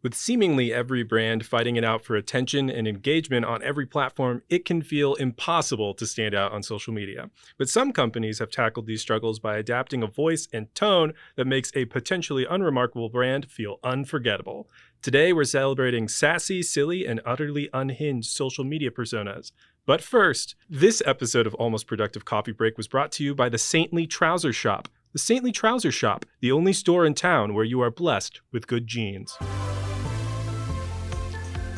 With seemingly every brand fighting it out for attention and engagement on every platform, it can feel impossible to stand out on social media. But some companies have tackled these struggles by adapting a voice and tone that makes a potentially unremarkable brand feel unforgettable. Today, we're celebrating sassy, silly, and utterly unhinged social media personas. But first, this episode of Almost Productive Coffee Break was brought to you by the Saintly Trouser Shop. The Saintly Trouser Shop, the only store in town where you are blessed with good jeans.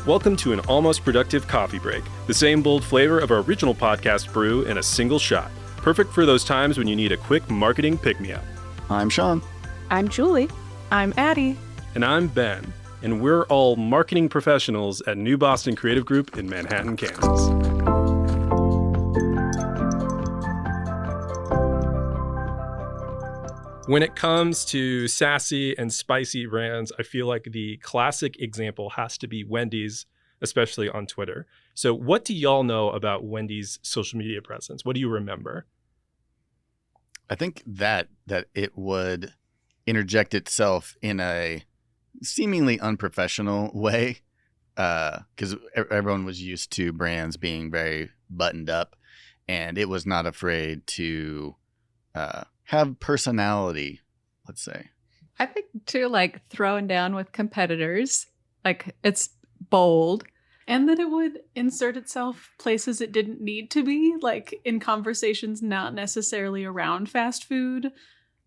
Welcome to an Almost Productive Coffee Break, the same bold flavor of our original podcast brew in a single shot. Perfect for those times when you need a quick marketing pick-me-up. I'm Sean. I'm Julie. I'm Addie. And I'm Ben. And we're all marketing professionals at New Boston Creative Group in Manhattan, Kansas. When it comes to sassy and spicy brands, I feel like the classic example has to be Wendy's, especially on Twitter. So what do y'all know about Wendy's social media presence? What do you remember? I think that it would interject itself in a seemingly unprofessional way because everyone was used to brands being very buttoned up, and it was not afraid to have personality, let's say. I think too, like throwing down with competitors, like it's bold, and that it would insert itself places it didn't need to be, like in conversations not necessarily around fast food,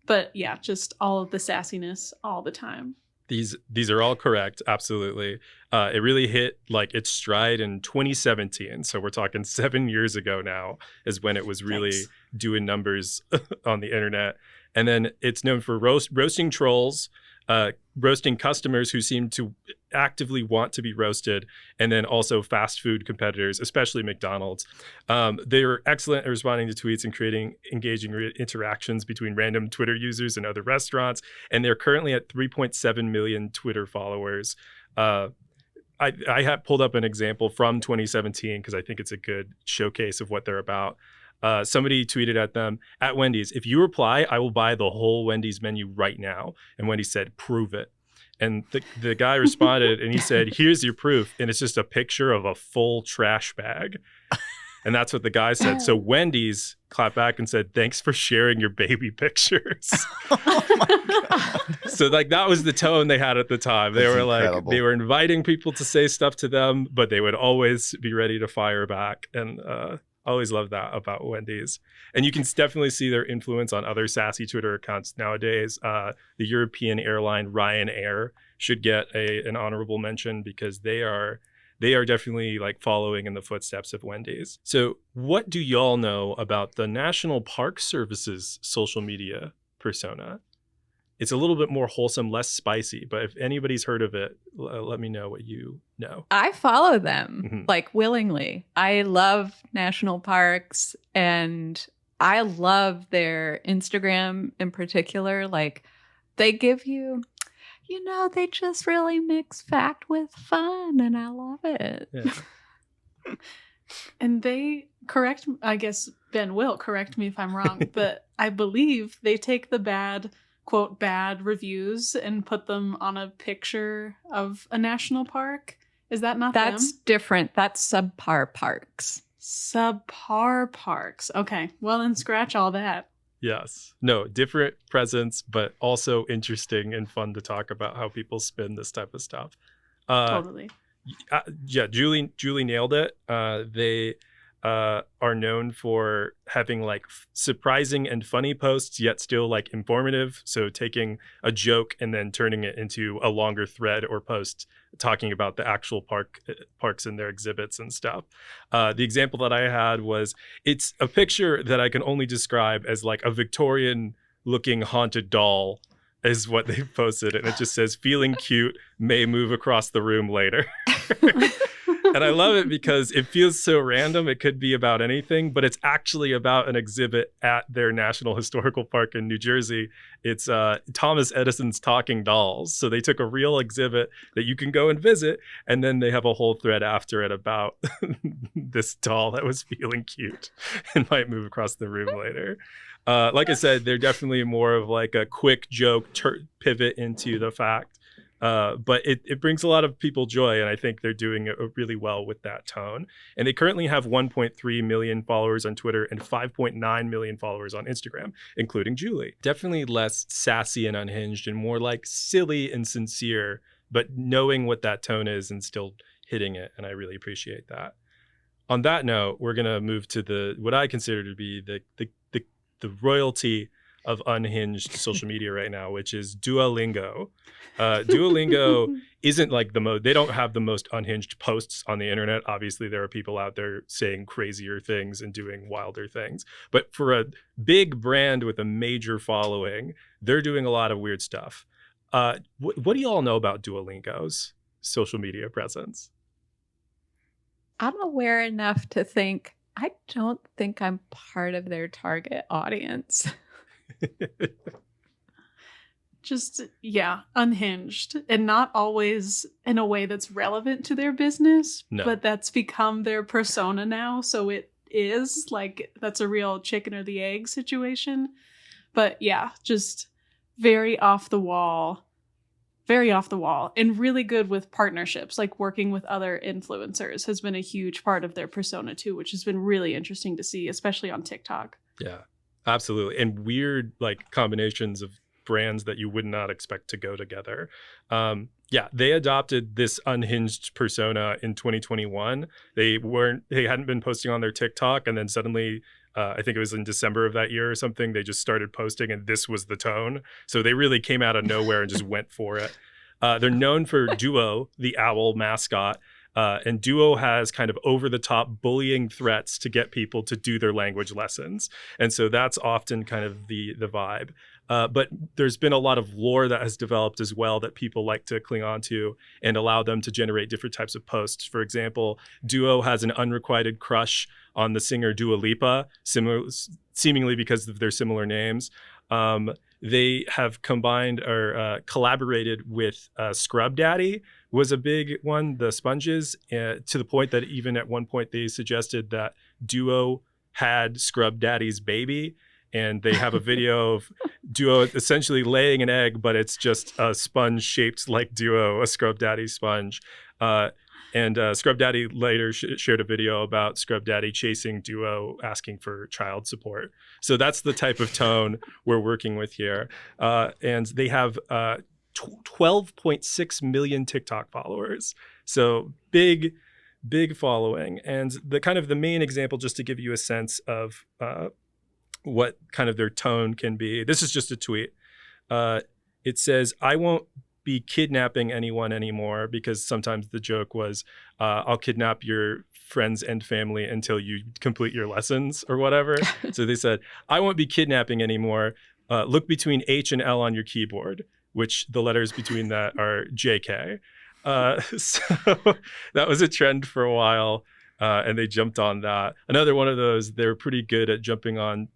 but yeah, just all of the sassiness all the time. These are all correct, absolutely. It really hit like its stride in 2017, so we're talking 7 years ago now is when it was really doing numbers on the internet. And then it's known for roasting trolls, roasting customers who seem to actively want to be roasted, and then also fast food competitors, especially McDonald's. They were excellent at responding to tweets and creating engaging interactions between random Twitter users and other restaurants. And they're currently at 3.7 million Twitter followers. I have pulled up an example from 2017 because I think it's a good showcase of what they're about. Somebody tweeted at them, "At Wendy's, if you reply, I will buy the whole Wendy's menu right now." And Wendy said, "Prove it." And the guy responded and he said, "Here's your proof." And it's just a picture of a full trash bag. And that's what the guy said. So Wendy's clapped back and said, "Thanks for sharing your baby pictures." Oh my God. So like that was the tone they had at the time. They That's were incredible. like, they were inviting people to say stuff to them, but they would always be ready to fire back. And I always love that about Wendy's. And you can definitely see their influence on other sassy Twitter accounts nowadays. The European airline Ryanair should get an honorable mention because they are definitely like following in the footsteps of Wendy's. So what do y'all know about the National Park Service's social media persona? It's a little bit more wholesome, less spicy, but if anybody's heard of it, let me know what you know. I follow them like willingly. I love national parks, and I love their Instagram in particular. Like they give you, they just really mix fact with fun, and I love it. Yeah. And they I guess Ben will correct me if I'm wrong, but I believe they take the quote bad reviews and put them on a picture of a national park. Is that not That's them? different. That's subpar parks. Subpar parks. Okay. Well, then scratch all that. Yes. No, different presence, but also interesting and fun to talk about how people spin this type of stuff. Totally. Yeah, Julie nailed it. They are known for having like surprising and funny posts, yet still like informative. So taking a joke and then turning it into a longer thread or post talking about the actual parks and their exhibits and stuff. The example that I had was, it's a picture that I can only describe as like a Victorian looking haunted doll is what they posted. And it just says, "Feeling cute, may move across the room later." And I love it because it feels so random. It could be about anything, but it's actually about an exhibit at their National Historical Park in New Jersey. It's Thomas Edison's talking dolls. So they took a real exhibit that you can go and visit, and then they have a whole thread after it about this doll that was feeling cute and might move across the room later. Like I said, they're definitely more of like a quick joke pivot into the fact. But it brings a lot of people joy, and I think they're doing it really well with that tone. And they currently have 1.3 million followers on Twitter and 5.9 million followers on Instagram, including Julie. Definitely less sassy and unhinged and more like silly and sincere, but knowing what that tone is and still hitting it. And I really appreciate that. On that note, we're going to move to what I consider to be the royalty of unhinged social media right now, which is Duolingo. Duolingo isn't like they don't have the most unhinged posts on the internet. Obviously, there are people out there saying crazier things and doing wilder things. But for a big brand with a major following, they're doing a lot of weird stuff. What do you all know about Duolingo's social media presence? I'm aware enough to think, I don't think I'm part of their target audience. Just, yeah, unhinged, and not always in a way that's relevant to their business, but that's become their persona now. So it is like, that's a real chicken or the egg situation. But yeah, just very off the wall, and really good with partnerships, like working with other influencers has been a huge part of their persona too, which has been really interesting to see, especially on TikTok. Yeah. Absolutely. And weird like combinations of brands that you would not expect to go together. They adopted this unhinged persona in 2021. They hadn't been posting on their TikTok, and then suddenly I think it was in December of that year or something, they just started posting and this was the tone. So they really came out of nowhere and just went for it. They're known for Duo, the owl mascot. And Duo has kind of over-the-top bullying threats to get people to do their language lessons. And so that's often kind of the vibe. But there's been a lot of lore that has developed as well that people like to cling on to and allow them to generate different types of posts. For example, Duo has an unrequited crush on the singer Dua Lipa, seemingly because of their similar names. They have combined or collaborated with Scrub Daddy was a big one, the Sponges, to the point that even at one point they suggested that Duo had Scrub Daddy's baby. And they have a video of Duo essentially laying an egg, but it's just a sponge shaped like Duo, a Scrub Daddy sponge. And Scrub Daddy later shared a video about Scrub Daddy chasing Duo, asking for child support. So that's the type of tone we're working with here. And they have 12.6 million TikTok followers. So big following. And the main example, just to give you a sense of what kind of their tone can be. This is just a tweet. It says, "I won't be kidnapping anyone anymore," because sometimes the joke was, I'll kidnap your friends and family until you complete your lessons or whatever. So they said, "I won't be kidnapping anymore. Look between H and L on your keyboard," which the letters between that are JK. So that was a trend for a while. And they jumped on that. Another one of those, they're pretty good at jumping on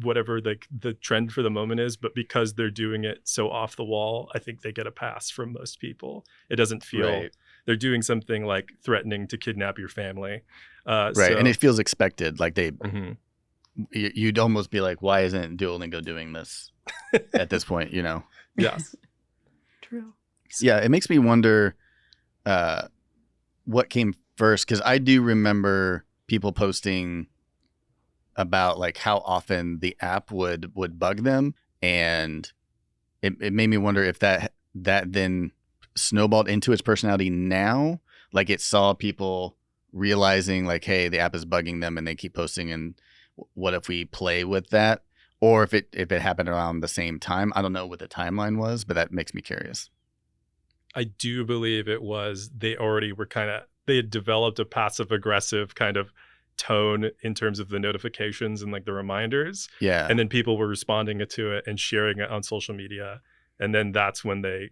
whatever the trend for the moment is, but because they're doing it so off the wall, I think they get a pass from most people. It doesn't feel they're doing something like threatening to kidnap your family. And it feels expected. Like you'd almost be like, why isn't Duolingo doing this at this point, you know? Yes. True. Yeah, it makes me wonder what came first, because I do remember people posting about like how often the app would bug them, and it made me wonder if that then snowballed into its personality now, like it saw people realizing like, hey, the app is bugging them and they keep posting, and what if we play with that, or if it happened around the same time. I don't know what the timeline was, but that makes me curious. I do believe it was they had developed a passive aggressive kind of tone in terms of the notifications and like the reminders. Yeah. And then people were responding to it and sharing it on social media. And then that's when they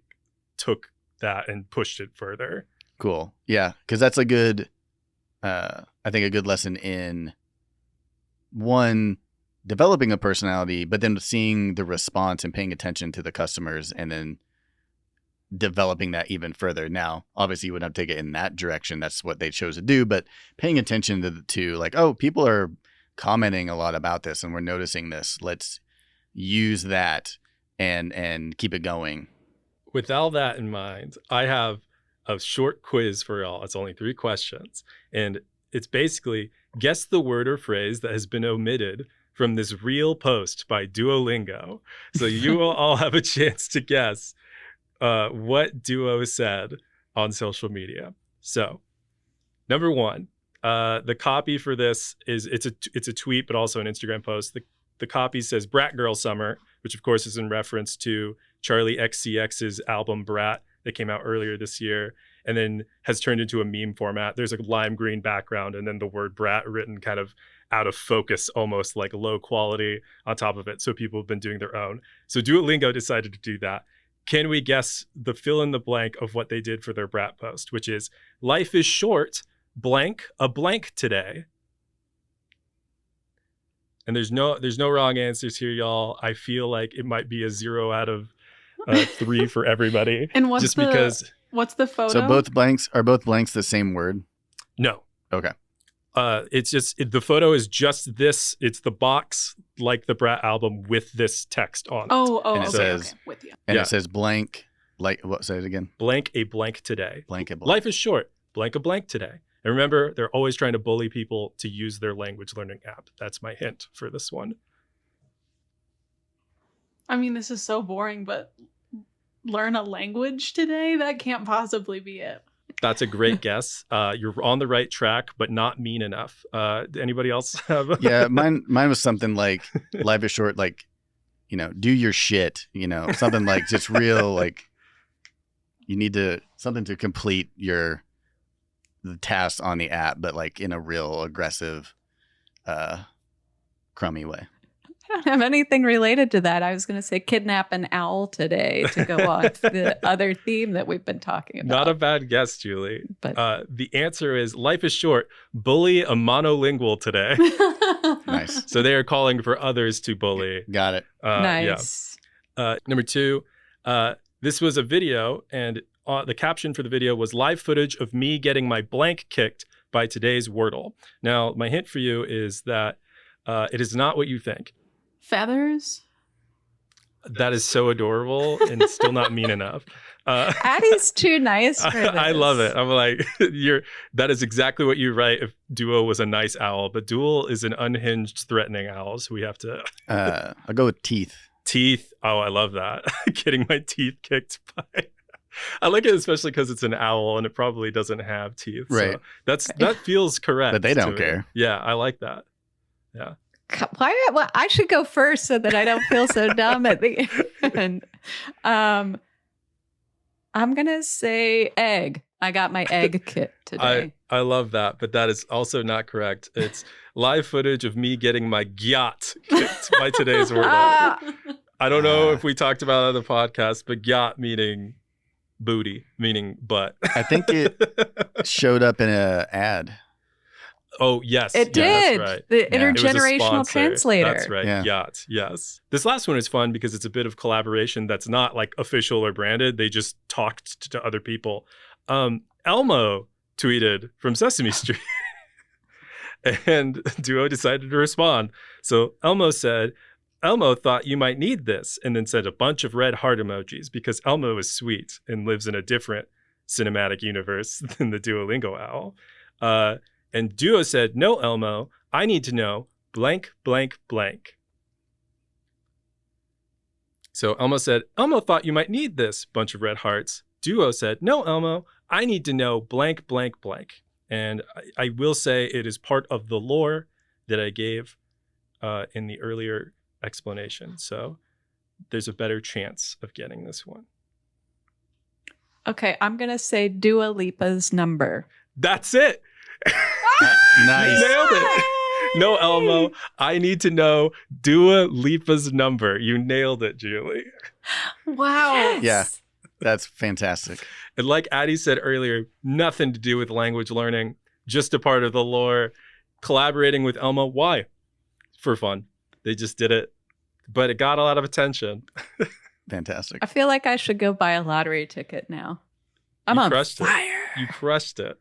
took that and pushed it further. Cool. Yeah. Because that's a good, I think a good lesson in one, developing a personality, but then seeing the response and paying attention to the customers and then developing that even further. Now, obviously you wouldn't have to take it in that direction. That's what they chose to do, but paying attention to like, oh, people are commenting a lot about this and we're noticing this. Let's use that and keep it going. with all that in mind, I have a short quiz for y'all. It's only 3 questions. And it's basically guess the word or phrase that has been omitted from this real post by Duolingo. So you will all have a chance to guess what Duo said on social media. So, number 1, the copy for this is it's a tweet, but also an Instagram post. The copy says "Brat Girl Summer," which of course is in reference to Charlie XCX's album "Brat" that came out earlier this year, and then has turned into a meme format. There's a lime green background, and then the word "brat" written kind of out of focus, almost like low quality on top of it. So people have been doing their own. So Duolingo decided to do that. Can we guess the fill in the blank of what they did for their Brat post, which is "Life is short, blank, a blank today." And there's no wrong answers here, y'all. I feel like it might be a 0 out of 3 for everybody. And what's just the because what's the photo? So both blanks the same word? no. Okay. It's just the photo is just this. It's the box like the Brat album with this text on it. Oh, And it okay, says- okay, with you. And Yeah. it says blank, like, what, say it again? Blank a blank today. Blank and blank. Life is short. Blank a blank today. And remember, they're always trying to bully people to use their language learning app. That's my hint for this one. I mean, this is so boring, but learn a language today? That can't possibly be it. That's a great guess. You're on the right track, but not mean enough. Anybody else have? Yeah, mine was something like life is short, like, do your shit, something like just real, like you need to something to complete the task on the app, but like in a real aggressive, crummy way. I don't have anything related to that. I was going to say kidnap an owl today to go off the other theme that we've been talking about. Not a bad guess, Julie. But The answer is life is short. Bully a monolingual today. Nice. So they are calling for others to bully. Got it. nice. Yeah. Number 2, this was a video, and the caption for the video was live footage of me getting my blank kicked by today's Wordle. Now, my hint for you is that it is not what you think. Feathers? That is so adorable and still not mean enough. Addie's too nice for this. I love it. I'm like, that is exactly what you write if Duo was a nice owl, but Duel is an unhinged, threatening owl. So we have to. I'll go with teeth. Teeth. Oh, I love that. Getting my teeth kicked by. I like it especially because it's an owl and it probably doesn't have teeth. Right. So that feels correct. But they don't to care. it. Yeah, I like that. Yeah. Why? Well, I should go first so that I don't feel so dumb at the end. I'm gonna say egg. I got my egg kit today. I love that, but that is also not correct. It's live footage of me getting my gyat kicked by today's Wordle. I don't know if we talked about it on the podcast, but gyat meaning booty, meaning butt. I think it showed up in an ad. Oh, yes. It yeah, did. That's right. The Yeah. It was a intergenerational sponsor. translator. That's right. Yeah. Yacht. Yes. This last one is fun because it's a bit of collaboration that's not like official or branded. They just talked to other people. Elmo tweeted from Sesame Street and Duo decided to respond. So Elmo said, Elmo thought you might need this, and then said a bunch of red heart emojis because Elmo is sweet and lives in a different cinematic universe than the Duolingo owl. And Duo said, no, Elmo, I need to know blank, blank, blank. So Elmo said, Elmo thought you might need this, bunch of red hearts. Duo said, no, Elmo, I need to know blank, blank, blank. And I will say it is part of the lore that I gave in the earlier explanation. So there's a better chance of getting this one. Okay, I'm gonna say Dua Lipa's number. That's it. Nice. You nailed it. No, Elmo, I need to know Dua Lipa's number. You nailed it, Julie. Wow. Yeah. That's fantastic. And like Addie said earlier, nothing to do with language learning, just a part of the lore. Collaborating with Elmo, why? For fun. They just did it, but it got a lot of attention. Fantastic. I feel like I should go buy a lottery ticket now. I'm You on crushed it. fire. You crushed it.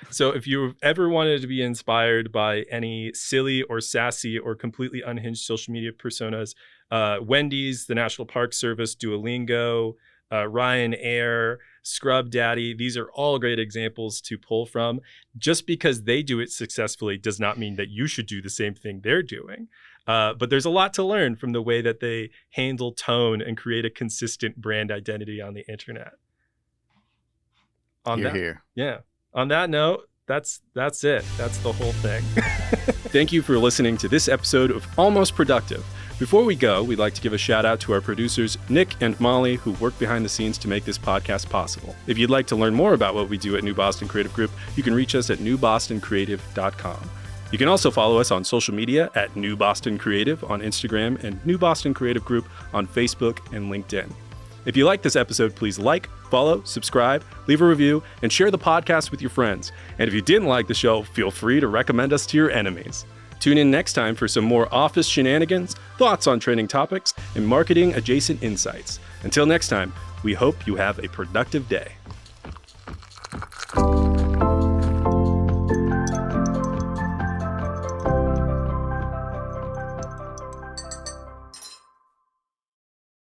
So if you've ever wanted to be inspired by any silly or sassy or completely unhinged social media personas, Wendy's, the National Park Service, Duolingo, Ryanair, Scrub Daddy. These are all great examples to pull from. Just because they do it successfully does not mean that you should do the same thing they're doing. But there's a lot to learn from the way that they handle tone and create a consistent brand identity on the internet. Here. Yeah. On that note, that's it. That's the whole thing. Thank you for listening to this episode of Almost Productive. Before we go, we'd like to give a shout out to our producers, Nick and Molly, who work behind the scenes to make this podcast possible. If you'd like to learn more about what we do at New Boston Creative Group, you can reach us at newbostoncreative.com. You can also follow us on social media at New Boston Creative on Instagram and New Boston Creative Group on Facebook and LinkedIn. If you like this episode, please like, follow, subscribe, leave a review, and share the podcast with your friends. And if you didn't like the show, feel free to recommend us to your enemies. Tune in next time for some more office shenanigans, thoughts on trending topics, and marketing adjacent insights. Until next time, we hope you have a productive day.